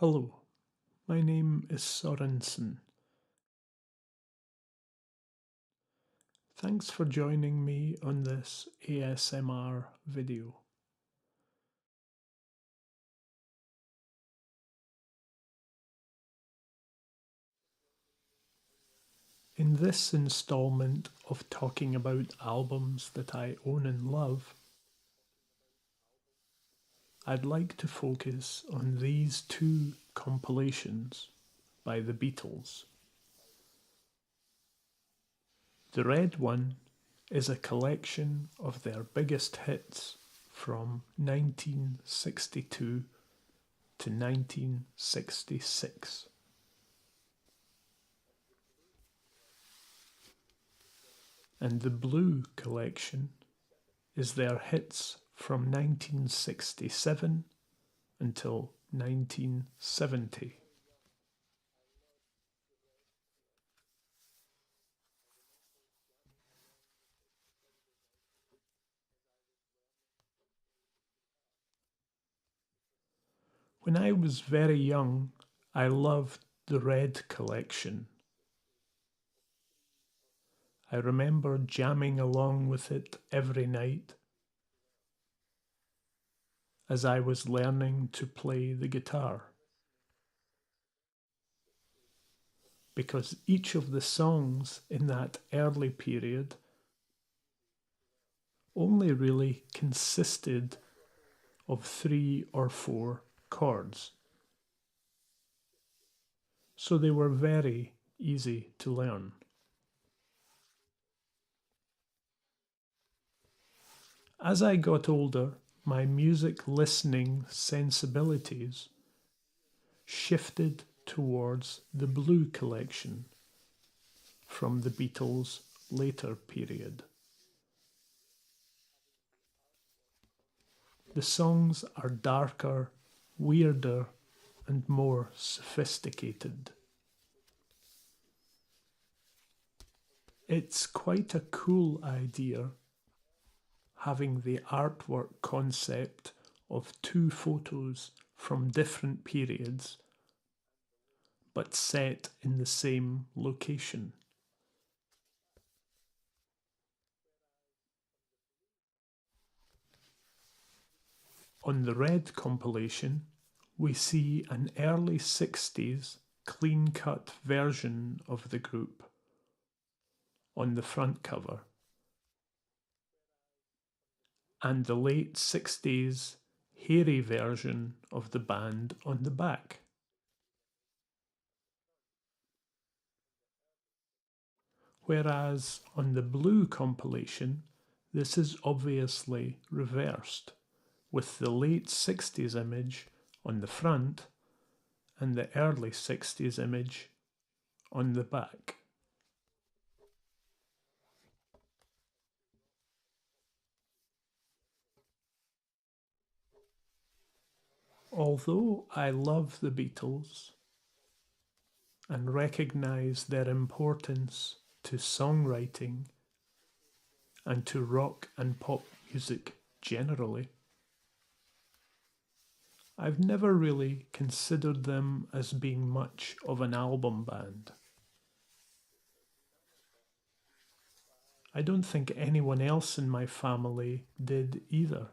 Hello, my name is Sorensen. Thanks for joining me on this A.S.M.R video. In this installment of talking about albums that I own and love, I'd like to focus on these two compilations by the Beatles. The red one is a collection of their biggest hits from 1962 to 1966. And the blue collection is their hits from 1967 until 1970. When I was very young, I loved the red collection. I remember jamming along with it every night as I was learning to play the guitar, because each of the songs in that early period only really consisted of 3 or 4 chords, so they were very easy to learn. As I got older, my music listening sensibilities shifted towards the blue collection from the Beatles' later period. The songs are darker, weirder, and more sophisticated. It's quite a cool idea having the artwork concept of 2 photos from different periods but set in the same location. On the red compilation, we see an early 60s clean-cut version of the group on the front cover, and the late 60s hairy version of the band on the back. Whereas on the blue compilation, this is obviously reversed, with the late 60s image on the front and the early 60s image on the back. Although I love the Beatles and recognise their importance to songwriting and to rock and pop music generally, I've never really considered them as being much of an album band. I don't think anyone else in my family did either,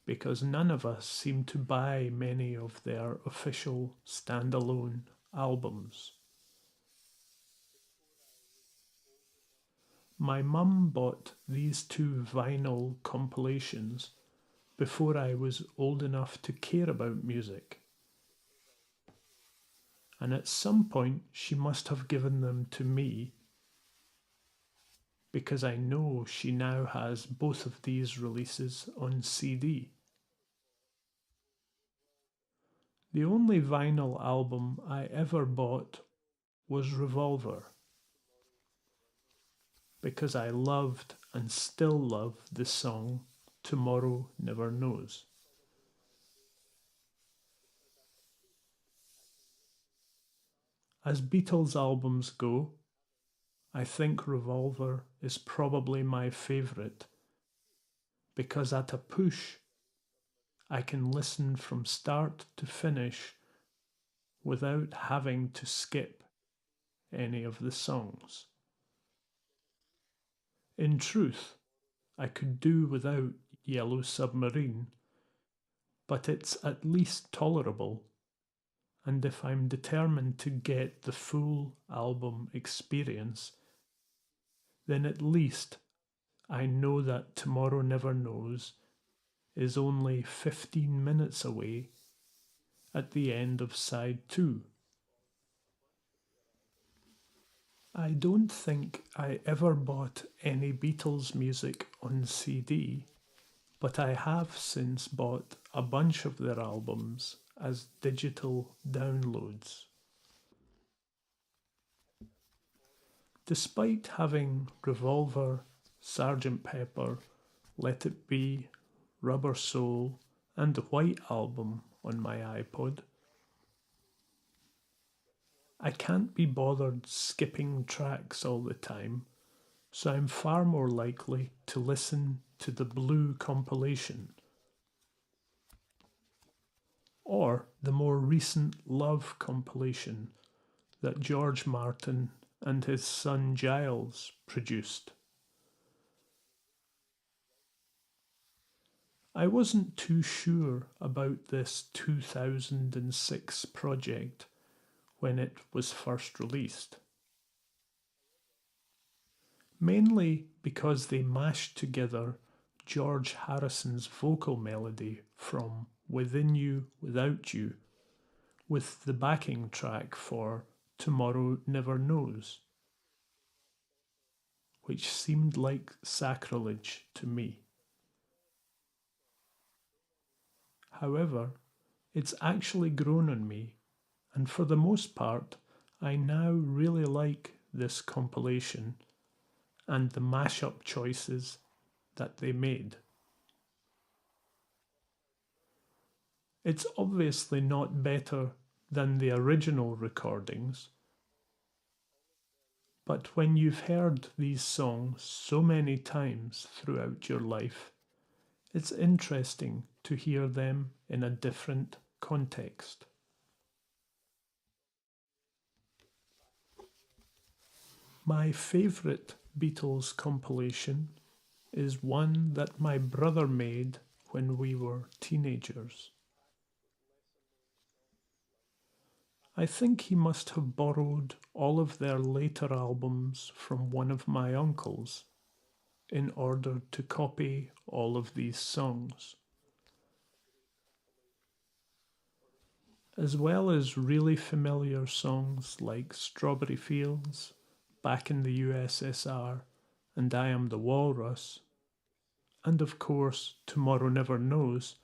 because none of us seem to buy many of their official standalone albums. My mum bought these 2 vinyl compilations before I was old enough to care about music, and at some point she must have given them to me, because I know she now has both of these releases on CD. The only vinyl album I ever bought was Revolver, because I loved and still love the song Tomorrow Never Knows. As Beatles albums go, I think Revolver is probably my favourite, because at a push I can listen from start to finish without having to skip any of the songs. In truth, I could do without Yellow Submarine, but it's at least tolerable, and if I'm determined to get the full album experience, then at least I know that Tomorrow Never Knows is only 15 minutes away at the end of side 2. I don't think I ever bought any Beatles music on CD, but I have since bought a bunch of their albums as digital downloads. Despite having Revolver, Sgt. Pepper, Let It Be, Rubber Soul, and the White Album on my iPod, I can't be bothered skipping tracks all the time, so I'm far more likely to listen to the Blue compilation or the more recent Love compilation that George Martin and his son Giles produced. I wasn't too sure about this 2006 project when it was first released, mainly because they mashed together George Harrison's vocal melody from Within You, Without You with the backing track for Tomorrow Never Knows, which seemed like sacrilege to me. However, it's actually grown on me, and for the most part, I now really like this compilation and the mashup choices that they made. It's obviously not better than the original recordings, but when you've heard these songs so many times throughout your life, it's interesting to hear them in a different context. My favourite Beatles compilation is one that my brother made when we were teenagers. I think he must have borrowed all of their later albums from one of my uncles in order to copy all of these songs. As well as really familiar songs like Strawberry Fields, Back in the USSR, and I Am the Walrus, and of course Tomorrow Never Knows,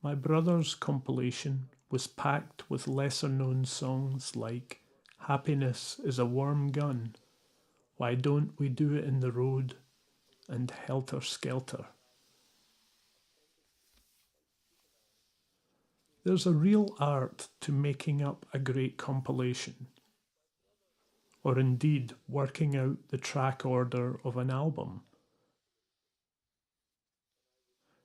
my brother's compilation was packed with lesser known songs like Happiness is a Warm Gun, Why Don't We Do It in the Road, and Helter Skelter. There's a real art to making up a great compilation, or indeed working out the track order of an album.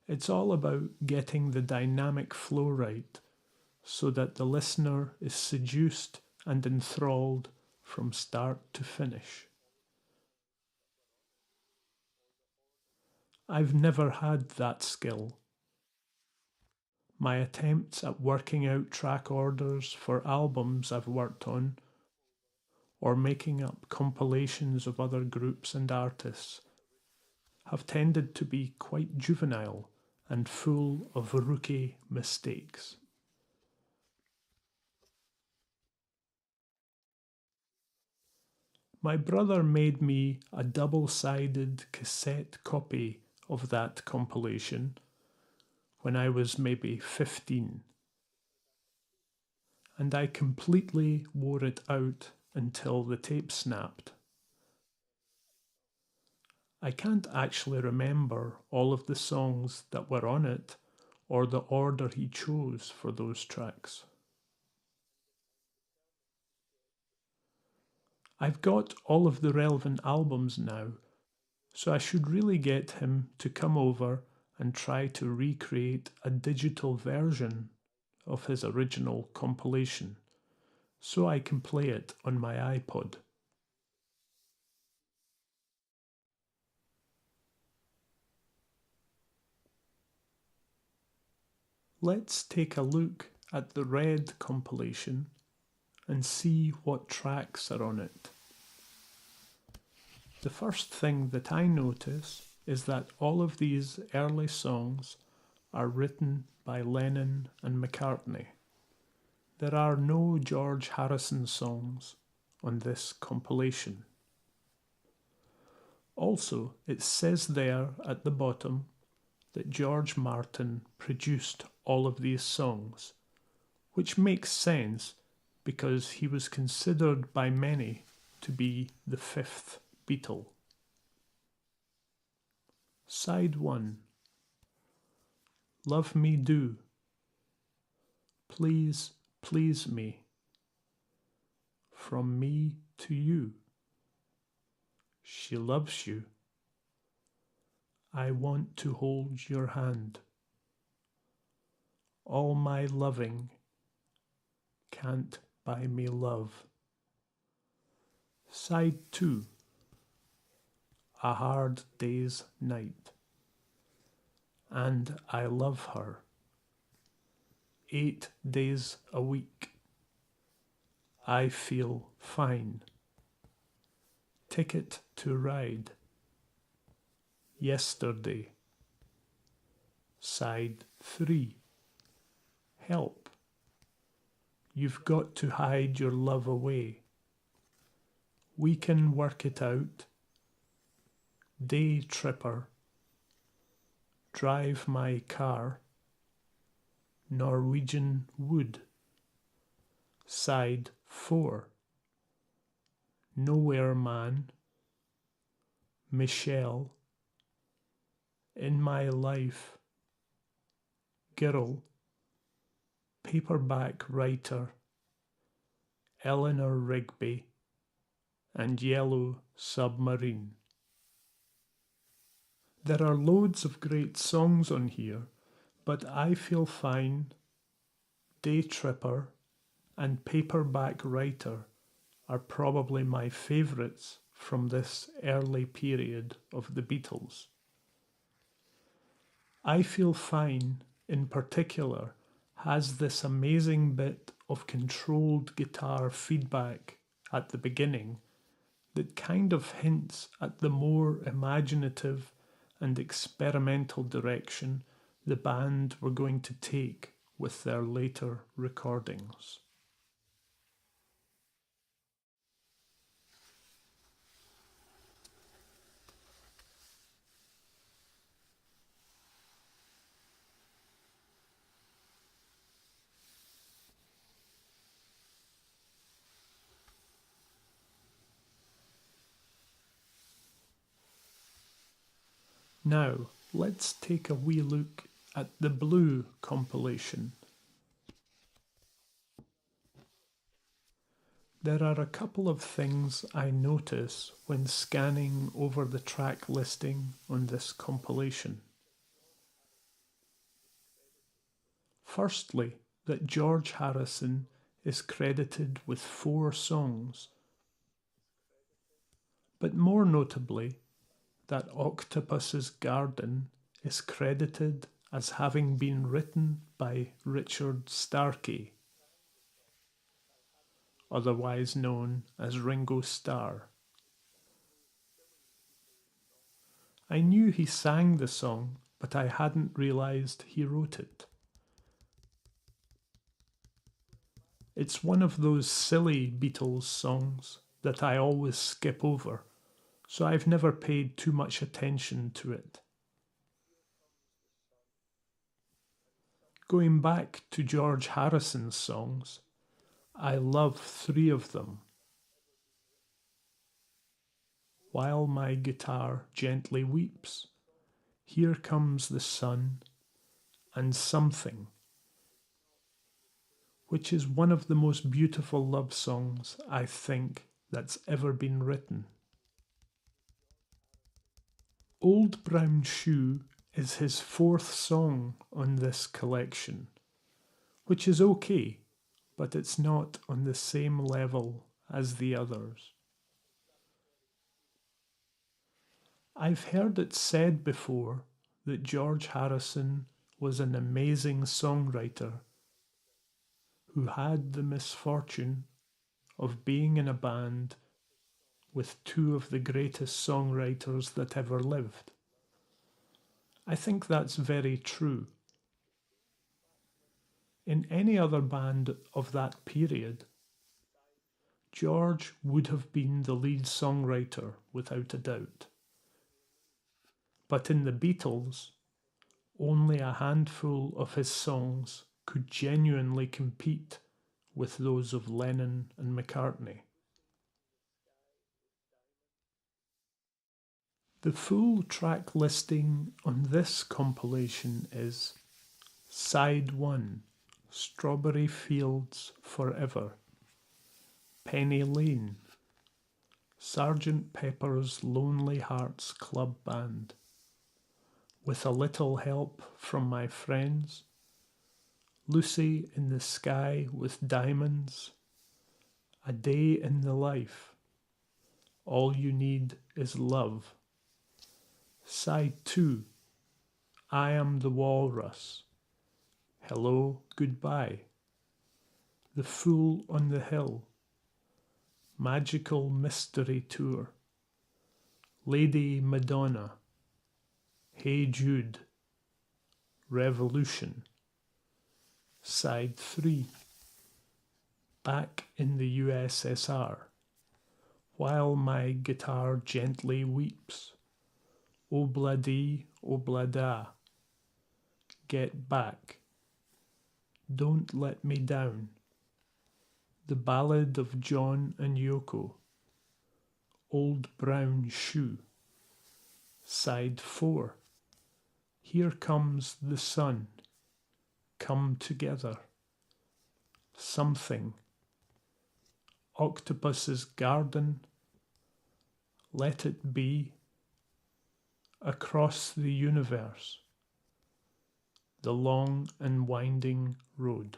It's all about getting the dynamic flow right so that the listener is seduced and enthralled from start to finish. I've never had that skill. My attempts at working out track orders for albums I've worked on, or making up compilations of other groups and artists, have tended to be quite juvenile and full of rookie mistakes. My brother made me a double-sided cassette copy of that compilation when I was maybe 15, and I completely wore it out until the tape snapped. I can't actually remember all of the songs that were on it or the order he chose for those tracks. I've got all of the relevant albums now, so I should really get him to come over and try to recreate a digital version of his original compilation so I can play it on my iPod. Let's take a look at the Red compilation and see what tracks are on it. The first thing that I notice is that all of these early songs are written by Lennon and McCartney. There are no George Harrison songs on this compilation. Also, it says there at the bottom that George Martin produced all of these songs, which makes sense because he was considered by many to be the fifth Beatle. Side 1. Love Me Do. Please, please me. From me to you. She loves you. I want to hold your hand. All my loving can't buy me love. Side 2. A Hard Day's Night. And I love her. 8 days a week. I feel fine. Ticket to Ride. Yesterday. Side 3. Help. You've got to hide your love away. We can work it out. Day Tripper. Drive my car. Norwegian Wood. Side 4. Nowhere Man. Michelle. In My Life. Girl. Paperback Writer. Eleanor Rigby. And Yellow Submarine. There are loads of great songs on here, but I Feel Fine, Day Tripper, and Paperback Writer are probably my favourites from this early period of the Beatles. I Feel Fine, in particular, has this amazing bit of controlled guitar feedback at the beginning that kind of hints at the more imaginative and experimental direction the band were going to take with their later recordings. Now, let's take a wee look at the Blue compilation. There are a couple of things I notice when scanning over the track listing on this compilation. Firstly, that George Harrison is credited with 4 songs, but more notably, that Octopus's Garden is credited as having been written by Richard Starkey, otherwise known as Ringo Starr. I knew he sang the song, but I hadn't realised he wrote it. It's one of those silly Beatles songs that I always skip over, so I've never paid too much attention to it. Going back to George Harrison's songs, I love 3 of them. While My Guitar Gently Weeps, Here Comes the Sun, and Something, which is one of the most beautiful love songs I think that's ever been written. Old Brown Shoe is his fourth song on this collection, which is okay, but it's not on the same level as the others. I've heard it said before that George Harrison was an amazing songwriter who had the misfortune of being in a band with two of the greatest songwriters that ever lived. I think that's very true. In any other band of that period, George would have been the lead songwriter without a doubt. But in the Beatles, only a handful of his songs could genuinely compete with those of Lennon and McCartney. The full track listing on this compilation is Side 1, Strawberry Fields Forever, Penny Lane, Sgt. Pepper's Lonely Hearts Club Band, With a Little Help from My Friends, Lucy in the Sky with Diamonds, A Day in the Life, All You Need Is Love, Side 2, I Am the Walrus, Hello, Goodbye, The Fool on the Hill, Magical Mystery Tour, Lady Madonna, Hey Jude, Revolution, Side 3, Back in the USSR, While My Guitar Gently Weeps, Obladi Oblada, Get Back, Don't Let Me Down, The Ballad of John and Yoko, Old Brown Shoe, Side 4, Here Comes the Sun, Come Together, Something, Octopus's Garden, Let It Be, Across the Universe, The Long and Winding Road.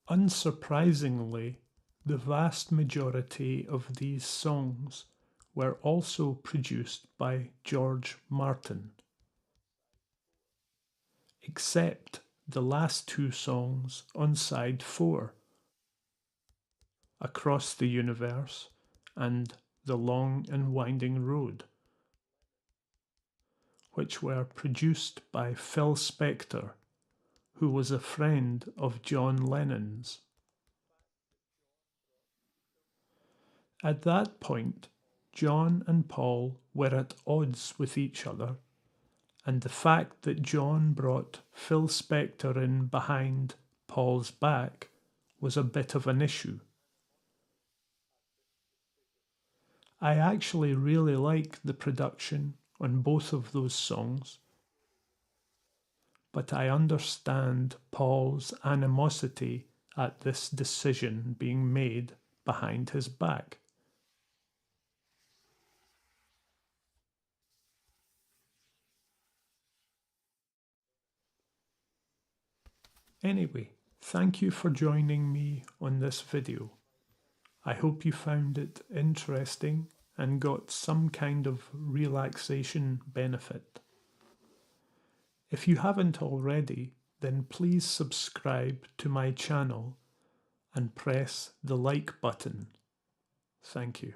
Unsurprisingly, the vast majority of these songs were also produced by George Martin, except the last two songs on side 4, Across the Universe and The Long and Winding Road, which were produced by Phil Spector, who was a friend of John Lennon's. At that point, John and Paul were at odds with each other, and the fact that John brought Phil Spector in behind Paul's back was a bit of an issue. I actually really like the production on both of those songs, but I understand Paul's animosity at this decision being made behind his back. Anyway, thank you for joining me on this video. I hope you found it interesting and got some kind of relaxation benefit. If you haven't already, then please subscribe to my channel and press the like button. Thank you.